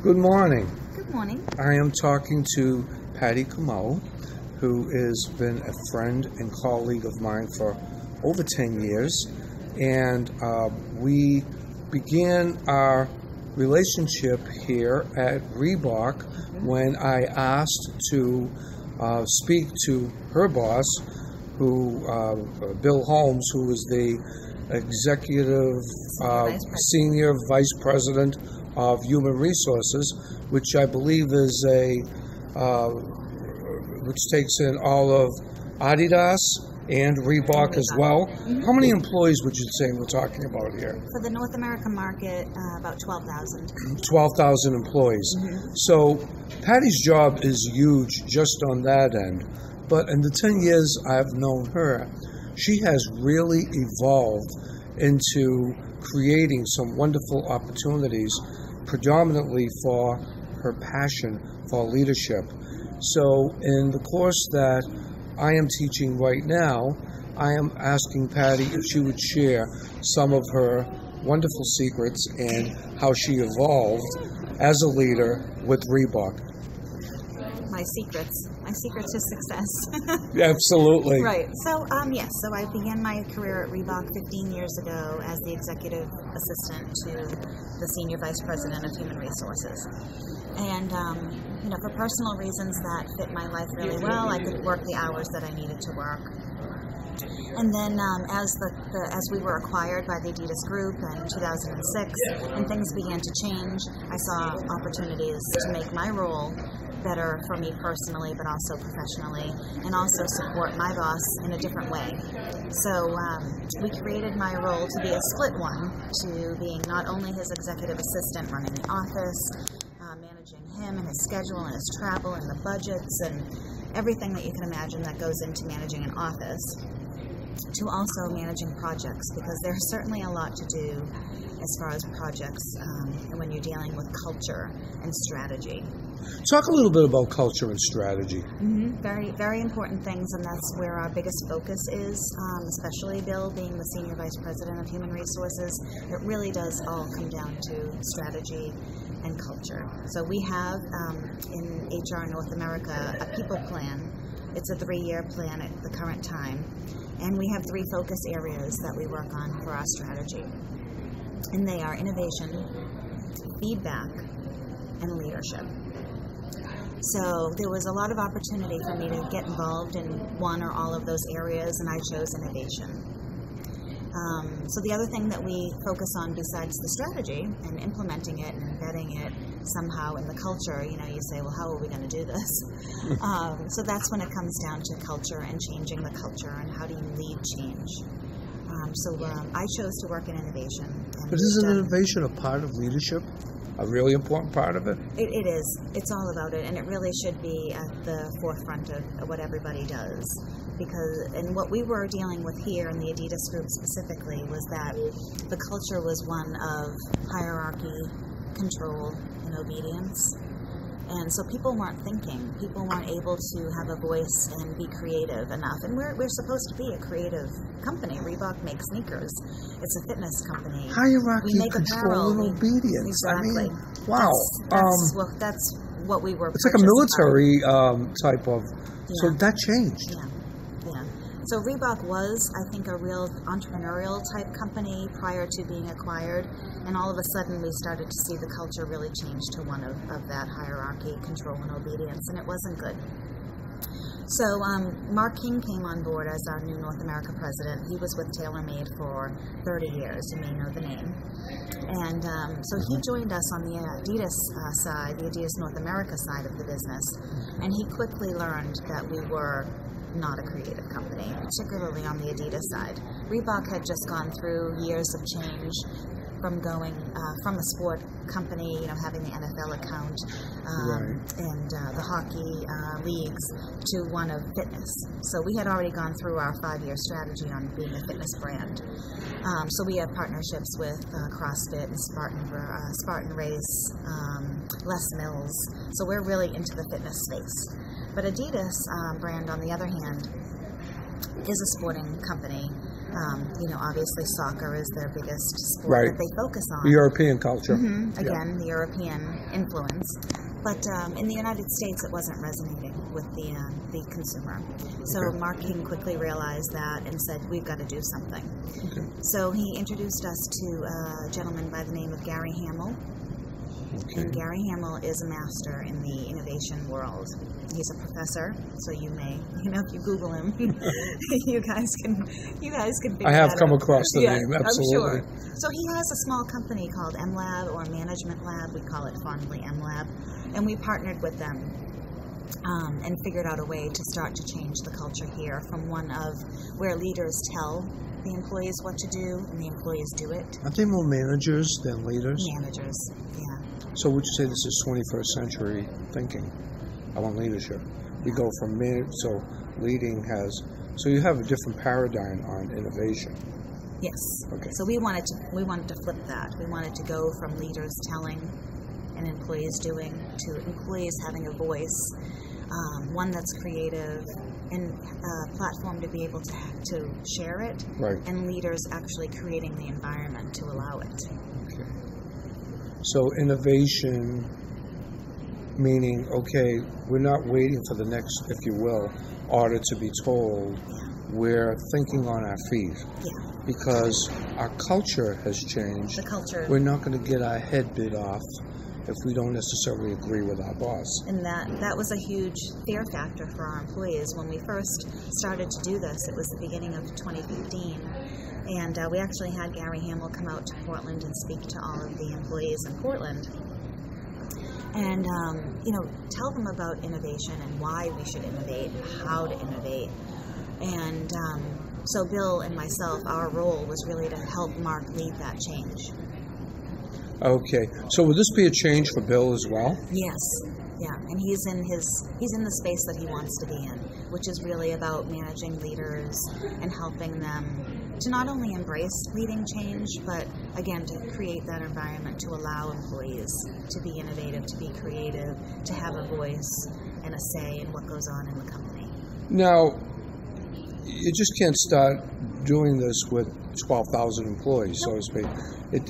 Good morning. Good morning. I am talking to Patti Comeau, who has been a friend and colleague of mine for over 10 years. And we began our relationship here at Reebok when I asked to speak to her boss, Bill Holmes, who was the executive senior vice president of Human Resources, which I believe is which takes in all of Adidas and Reebok as well. Mm-hmm. How many employees would you say we're talking about here? For the North American market, about 12,000. 12,000 employees. Mm-hmm. So Patty's job is huge just on that end. But in the 10 years I've known her, she has really evolved into creating some wonderful opportunities, predominantly for her passion for leadership. So in the course that I am teaching right now, I am asking Patti if she would share some of her wonderful secrets and how she evolved as a leader with Reebok. My secrets to success. Absolutely. Right. So, yes. So I began my career at Reebok 15 years ago as the executive assistant to the senior vice president of human resources. And, for personal reasons that fit my life really well, I could work the hours that I needed to work. And then as we were acquired by the Adidas Group in 2006 and things began to change, I saw opportunities to make my role better for me personally, but also professionally, and also support my boss in a different way. So we created my role to be a split one, to being not only his executive assistant running the office, managing him and his schedule and his travel and the budgets and everything that you can imagine that goes into managing an office, to also managing projects, because there's certainly a lot to do as far as projects when you're dealing with culture and strategy. Talk a little bit about culture and strategy. Mm-hmm. Very, very important things, and that's where our biggest focus is, especially Bill being the Senior Vice President of Human Resources. It really does all come down to strategy and culture. So we have in HR North America a people plan. It's a 3-year plan at the current time, and we have 3 focus areas that we work on for our strategy. And they are innovation, feedback, and leadership. So there was a lot of opportunity for me to get involved in one or all of those areas, and I chose innovation. So the other thing that we focus on besides the strategy and implementing it and embedding it somehow in the culture, you say, well, how are we going to do this? So that's when it comes down to culture and changing the culture and how do you lead change. So I chose to work in innovation. But isn't innovation a part of leadership? A really important part of it? It is. It's all about it, and it really should be at the forefront of what everybody does. And what we were dealing with here in the Adidas Group specifically was that the culture was one of hierarchy, control, and obedience. And so people weren't thinking. People weren't able to have a voice and be creative enough. And we're supposed to be a creative company. Reebok makes sneakers. It's a fitness company. Hierarchy, control, and obedience. Exactly. I mean, wow. That's what we were. It's like a military type of. Yeah. So that changed. Yeah. So Reebok was, I think, a real entrepreneurial type company prior to being acquired, and all of a sudden we started to see the culture really change to one of that hierarchy, control, and obedience, and it wasn't good. So Mark King came on board as our new North America president. He was with TaylorMade for 30 years, you may know the name. And so he joined us on the Adidas side, the Adidas North America side of the business, and he quickly learned that we were not a creative company, particularly on the Adidas side. Reebok had just gone through years of change from going from a sport company, having the NFL account and the hockey leagues, to one of fitness. So we had already gone through our 5-year strategy on being a fitness brand. So we have partnerships with CrossFit and Spartan Race, Les Mills. So we're really into the fitness space. But Adidas brand, on the other hand, is a sporting company Obviously soccer is their biggest sport Right. that they focus on. The European culture. Again, the European influence. But in the United States, it wasn't resonating with the consumer. So Okay. Mark King quickly realized that and said, we've got to do something. Okay. So he introduced us to a gentleman by the name of Gary Hamill. Okay. And Gary Hamill is a master in the innovation world. He's a professor, so you may, if you Google him, you guys can figure I have that come out. across the name, absolutely. I'm sure. So he has a small company called M-Lab, or Management Lab. We call it fondly M-Lab. And we partnered with them and figured out a way to start to change the culture here from one of where leaders tell the employees what to do and the employees do it. Aren't they more managers than leaders? Managers, yeah. So would you say this is 21st century thinking on leadership? We go from so leading has, so you have a different paradigm on innovation. Yes. Okay. So we wanted to flip that. We wanted to go from leaders telling and employees doing to employees having a voice, one that's creative, and a platform to be able to share it, Right. and leaders actually creating the environment to allow it. Okay. So innovation, meaning, okay, we're not waiting for the next, if you will, order to be told. Yeah. We're thinking on our feet. Yeah. Because our culture has changed. The culture. We're not going to get our head bit off if we don't necessarily agree with our boss. And that was a huge fear factor for our employees. When we first started to do this, it was the beginning of 2015. And we actually had Gary Hamill come out to Portland and speak to all of the employees in Portland. And, tell them about innovation and why we should innovate and how to innovate. And so Bill and myself, our role was really to help Mark lead that change. Okay. So would this be a change for Bill as well? Yes. Yeah, and he's in the space that he wants to be in, which is really about managing leaders and helping them to not only embrace leading change, but again to create that environment to allow employees to be innovative, to be creative, to have a voice and a say in what goes on in the company. Now, you just can't start doing this with 12,000 employees, so to speak. It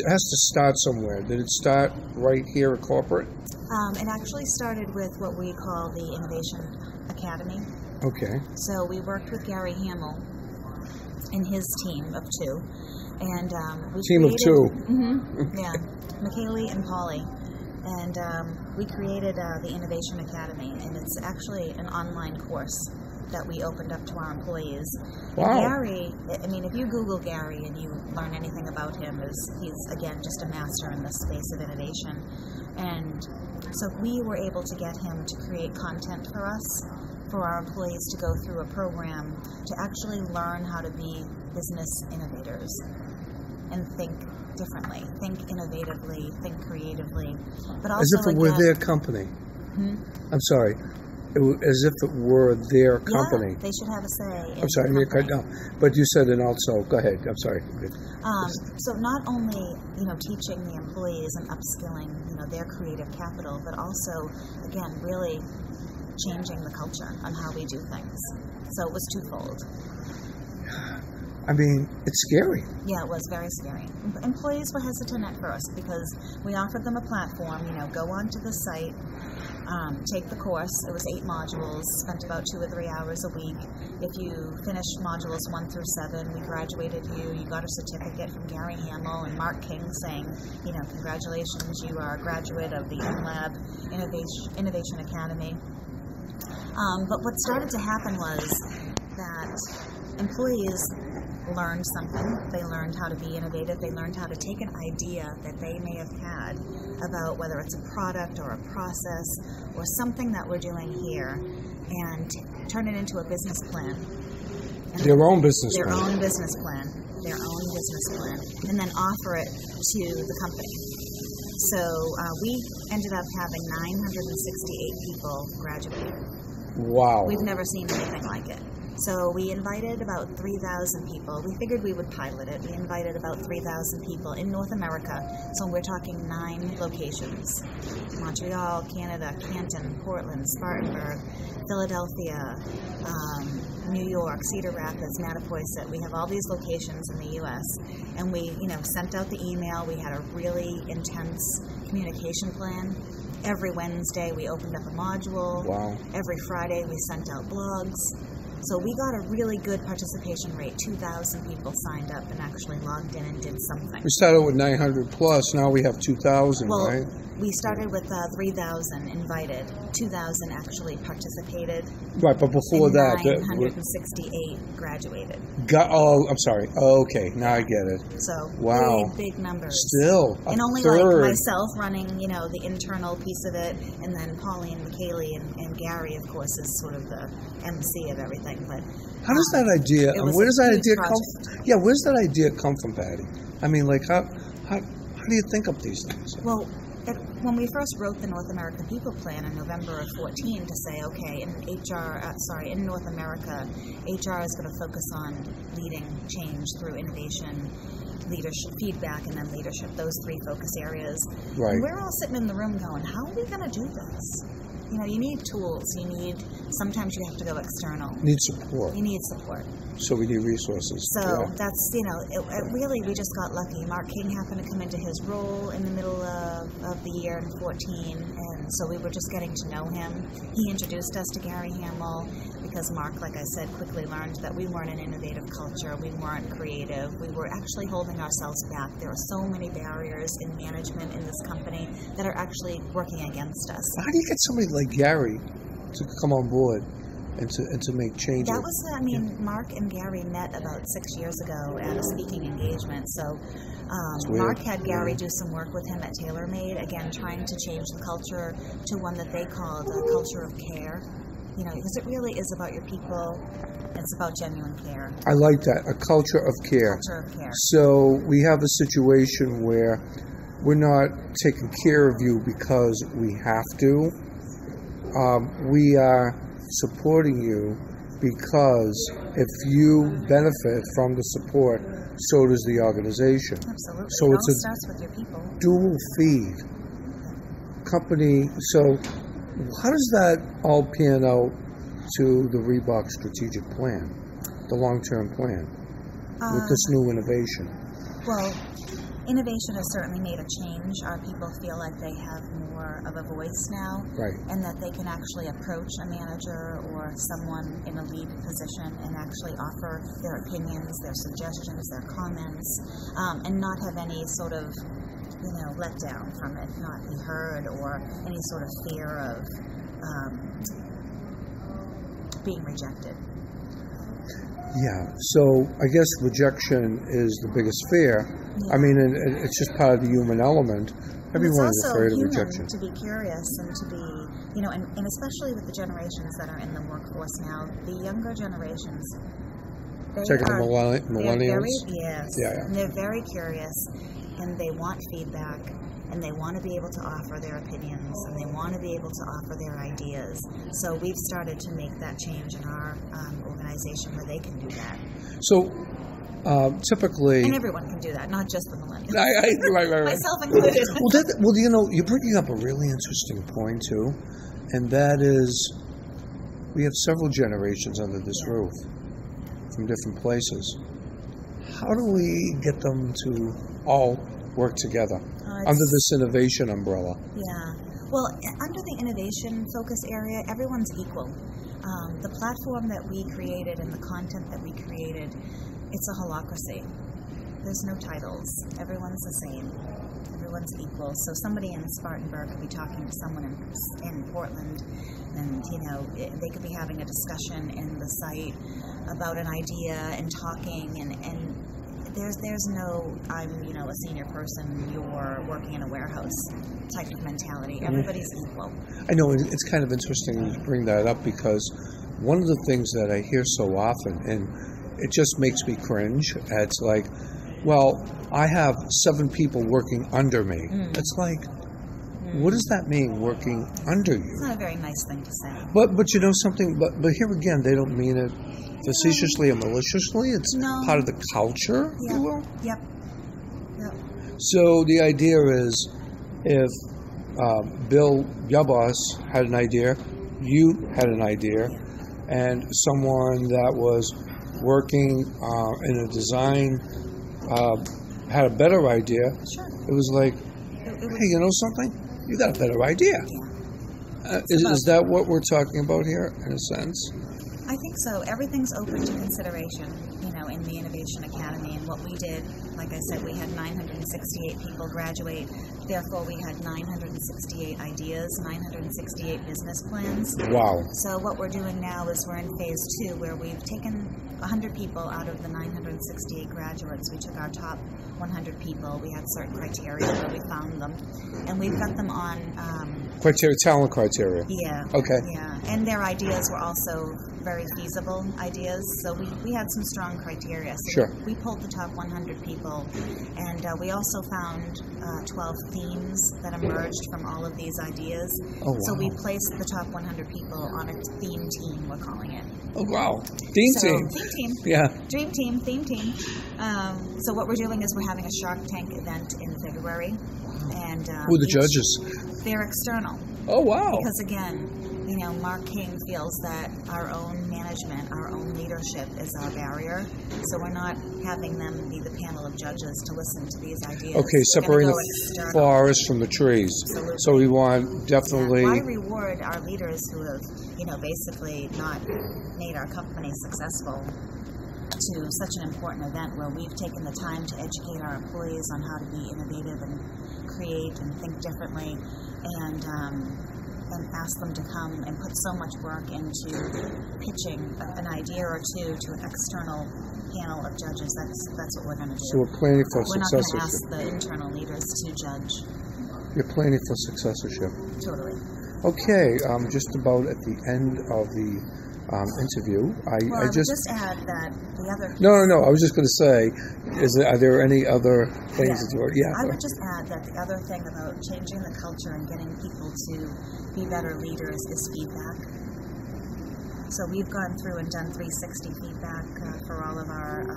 has to start somewhere. Did it start right here at corporate? It actually started with what we call the Innovation Academy. Okay. So we worked with Gary Hamill and his team of two. And we Team of two. Yeah, McKaylee and Polly. And we created the Innovation Academy, and it's actually an online course that we opened up to our employees. Wow. And Gary, if you Google Gary and you learn anything about him, he's again just a master in the space of innovation. And so we were able to get him to create content for us, for our employees to go through a program to actually learn how to be business innovators and think differently, think innovatively, think creatively, but also as if it were their company. I'm sorry. As if it were their company. Yeah, they should have a say. I'm sorry, I cut down. But you said and also, go ahead. I'm sorry. So not only teaching the employees and upskilling their creative capital, but also again really changing the culture on how we do things. So it was twofold. It's scary. Yeah, it was very scary. Employees were hesitant at first because we offered them a platform, go onto the site, take the course. It was 8 modules, spent about 2 or 3 hours a week. If you finished modules 1 through 7, we graduated you got a certificate from Gary Hamill and Mark King saying, congratulations, you are a graduate of the M-Lab Innovation Academy. But what started to happen was that employees learned something. They learned how to be innovative. They learned how to take an idea that they may have had about whether it's a product or a process or something that we're doing here and turn it into a business plan. Their own business plan. Their own business plan. And then offer it to the company. So we ended up having 968 people graduate. Wow. We've never seen anything like it. So we invited about 3,000 people. We figured we would pilot it. We invited about 3,000 people in North America. So we're talking 9 locations. Montreal, Canada, Canton, Portland, Spartanburg, Philadelphia, New York, Cedar Rapids, Mattapoisett. We have all these locations in the U.S. And we, sent out the email. We had a really intense communication plan. Every Wednesday we opened up a module. Wow. Every Friday we sent out blogs. So we got a really good participation rate. 2,000 people signed up and actually logged in and did something. We started with 900 plus. Now we have 2,000, right? We started with 3,000 invited. 2,000 actually participated. Right, but before that... 968 graduated. I'm sorry. Oh, okay, now I get it. So, wow. big numbers. Still, and only third. like myself running, the internal piece of it, and then Pauline, McKaylee, and Gary, of course, is sort of the MC of everything. But how does that idea? Where does that idea come? Yeah, where does that idea come from, Patti? I mean, like, how do you think of these things? Well, when we first wrote the North American People Plan in November of 14 to say, okay, in North America, HR is going to focus on leading change through innovation, leadership, feedback, and then leadership, those 3 focus areas. Right. And we're all sitting in the room going, how are we going to do this? You need tools. Sometimes you have to go external. Need support. You need support. So we need resources. So that's, really, we just got lucky. Mark King happened to come into his role in the middle of the year in 14, and so we were just getting to know him. He introduced us to Gary Hamill because Mark, like I said, quickly learned that we weren't an innovative culture. We weren't creative. We were actually holding ourselves back. There are so many barriers in management in this company that are actually working against us. How do you get somebody like Gary to come on board and to make changes? That was, Mark and Gary met about 6 years ago at a speaking engagement. So Mark had Gary do some work with him at TaylorMade, again, trying to change the culture to one that they called a culture of care. Because it really is about your people. It's about genuine care. I like that, a culture of care. Culture of care. So we have a situation where we're not taking care of you because we have to. We are supporting you because if you benefit from the support, so does the organization. Absolutely. So it all starts with your people. Dual feed company. So how does that all pan out to the Reebok strategic plan, the long-term plan, with this new innovation? Well, innovation has certainly made a change. Our people feel like they have more of a voice now, right, and that they can actually approach a manager or someone in a lead position and actually offer their opinions, their suggestions, their comments, and not have any sort of let down from it, not be heard, or any sort of fear of being rejected. Yeah, so I guess rejection is the biggest fear. Yeah. I mean, it's just part of the human element. Everyone is afraid of rejection. To be curious and to be, and especially with the generations that are in the workforce now, the younger generations. Checking the millennials? Yes. Yeah. And they're very curious, and they want feedback, and they want to be able to offer their opinions, and they want to be able to offer their ideas. So we've started to make that change in our organization where they can do that. So typically... And everyone can do that, not just the millennials. Right. Myself included. Well, you're bringing up a really interesting point, too, and that is we have several generations under this roof from different places. How do we get them to all work together under this innovation umbrella? Yeah. Well, under the innovation focus area, everyone's equal. The platform that we created and the content that we created, it's a holacracy. There's no titles. Everyone's the same. Everyone's equal. So somebody in Spartanburg could be talking to someone in Portland, and they could be having a discussion in the site about an idea and talking, and there's no I'm a senior person, you're working in a warehouse type of mentality. Everybody's equal. I know it's kind of interesting to bring that up, because one of the things that I hear so often, and it just makes me cringe, it's like, well, I have 7 people working under me. It's like, What does that mean, working under you? It's not a very nice thing to say. But you know something, but here again, they don't mean it facetiously or maliciously. It's part of the culture, if you will. Yep. So the idea is, if Bill, your boss, had an idea, you had an idea, and someone that was working in a design had a better idea, it was like, hey, you know something? You got a better idea. Is that what we're talking about here, in a sense? I think so. Everything's open to consideration, in the Innovation Academy. And what we did, like I said, we had 968 people graduate. Therefore, we had 968 ideas, 968 business plans. Wow. So what we're doing now is we're in phase 2, where we've taken 100 people out of the 968 graduates. We took our top 100 people. We had certain criteria where we found them. And we've got them on... talent criteria. Yeah. Okay. Yeah. And their ideas were also very feasible ideas. So we had some strong criteria. So sure. We pulled the top 100 people. And we also found 12 themes that emerged from all of these ideas. Oh, wow. So we placed the top 100 people on a theme team, we're calling it. Oh, wow. Theme team. Theme team. Yeah. Dream team, theme team. So what we're doing is we're having a Shark Tank event in February. And who are the judges? They're external. Oh, wow. Because again, Mark King feels that our own management, our own leadership is our barrier. So we're not having them be the panel of judges to listen to these ideas. Okay, separating the forest from the trees. Absolutely. So we want definitely... Why reward our leaders who have, basically not made our company successful to such an important event where we've taken the time to educate our employees on how to be innovative and create and think differently, and ask them to come and put so much work into pitching an idea or two to an external panel of judges. That's what we're going to do. So we're planning for successorship. We're not going to ask the internal leaders to judge. You're planning for successorship. Totally. Okay, just about at the end of the interview. I just add that the other... No. I was just going to say, are there any other things that you are... Yeah. I would just add that the other thing about changing the culture and getting people to be better leaders is feedback. So we've gone through and done 360 feedback for all of our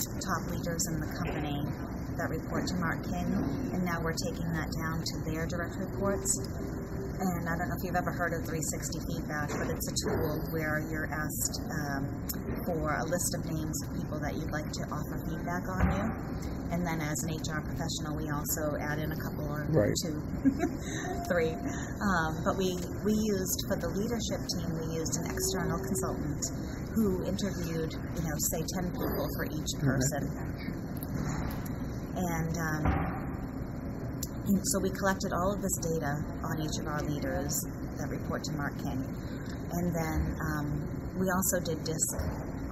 top leaders in the company that report to Mark King, and now we're taking that down to their direct reports. And I don't know if you've ever heard of 360 feedback, but it's a tool where you're asked for a list of names of people that you'd like to offer feedback on you. And then as an HR professional, we also add in a couple or two, 3. But we used, for the leadership team, we used an external consultant who interviewed, say 10 people for each person. And so we collected all of this data on each of our leaders that report to Mark King. And then we also did DISC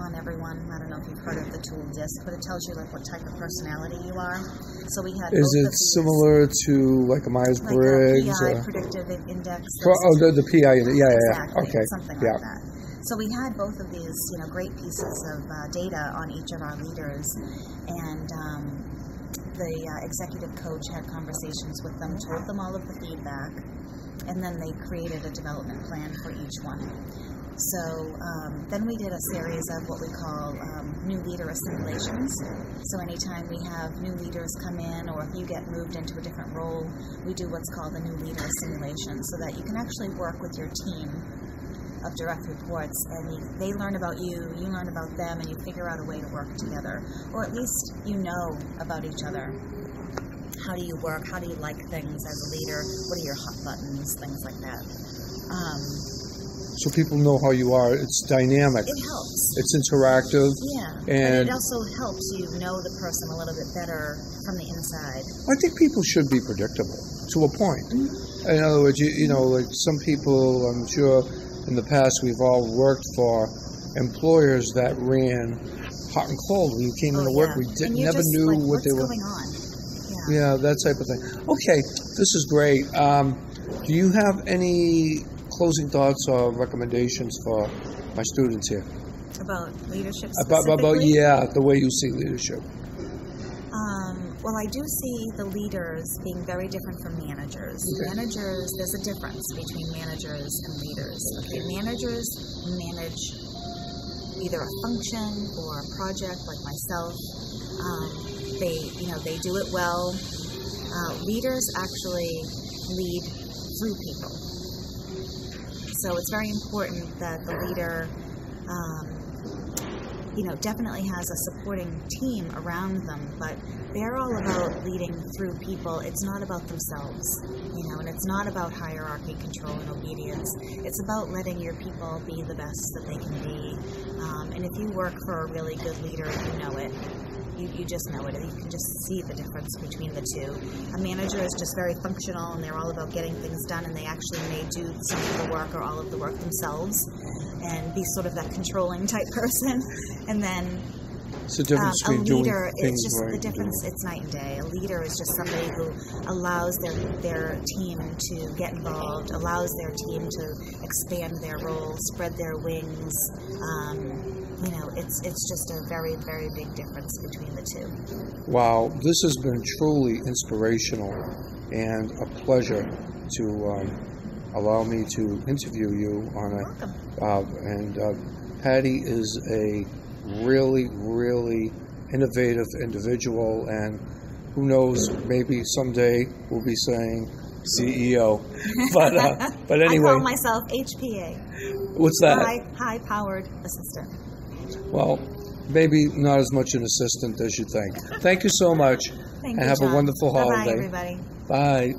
on everyone. I don't know if you've heard of the tool DISC, but it tells you what type of personality you are. So we had... Is it similar to like a Myers-Briggs? Like a PI, Predictive Index. The PI, yeah. Exactly, okay. Something like that. So we had both of these, great pieces of data on each of our leaders, and the executive coach had conversations with them, told them all of the feedback, and then they created a development plan for each one. So then we did a series of what we call new leader assimilations. So anytime we have new leaders come in, or if you get moved into a different role, we do what's called a new leader assimilation, so that you can actually work with your team of direct reports, and they learn about you, you learn about them, and you figure out a way to work together. Or at least you know about each other. How do you work? How do you like things as a leader? What are your hot buttons? Things like that. So people know how you are. It's dynamic. It helps. It's interactive. Yeah. And it also helps you know the person a little bit better from the inside. I think people should be predictable to a point. Mm-hmm. In other words, like some people, I'm sure, in the past, we've all worked for employers that ran hot and cold. When you came into work, we never knew what they were. What's going on? Yeah, that type of thing. Okay, this is great. Do you have any closing thoughts or recommendations for my students here? About leadership specifically? About the way you see leadership. Well, I do see the leaders being very different from managers. Okay. Managers, there's a difference between managers and leaders. Okay, managers manage either a function or a project, like myself. They do it well. Leaders actually lead through people. So it's very important that the leader definitely has a supporting team around them, but they're all about leading through people. It's not about themselves, and it's not about hierarchy, control, and obedience. It's about letting your people be the best that they can be. And if you work for a really good leader, you know it. You just know it. You can just see the difference between the two. A manager is just very functional, and they're all about getting things done, and they actually may do some of the work or all of the work themselves and be sort of that controlling type person. And then it's the difference between a leader, doing it's things just right. the difference. It's night and day. A leader is just somebody who allows their team to get involved, allows their team to expand their role, spread their wings. It's just a very, very big difference between the two. Wow, this has been truly inspirational and a pleasure to allow me to interview you on Patti is a really, really innovative individual, and who knows, maybe someday we'll be saying CEO. But anyway. I call myself HPA. What's that? High-powered assistant. Well, maybe not as much an assistant as you think. Thank you so much. Thank and you, have John. a wonderful holiday. Bye-bye, everybody. Bye.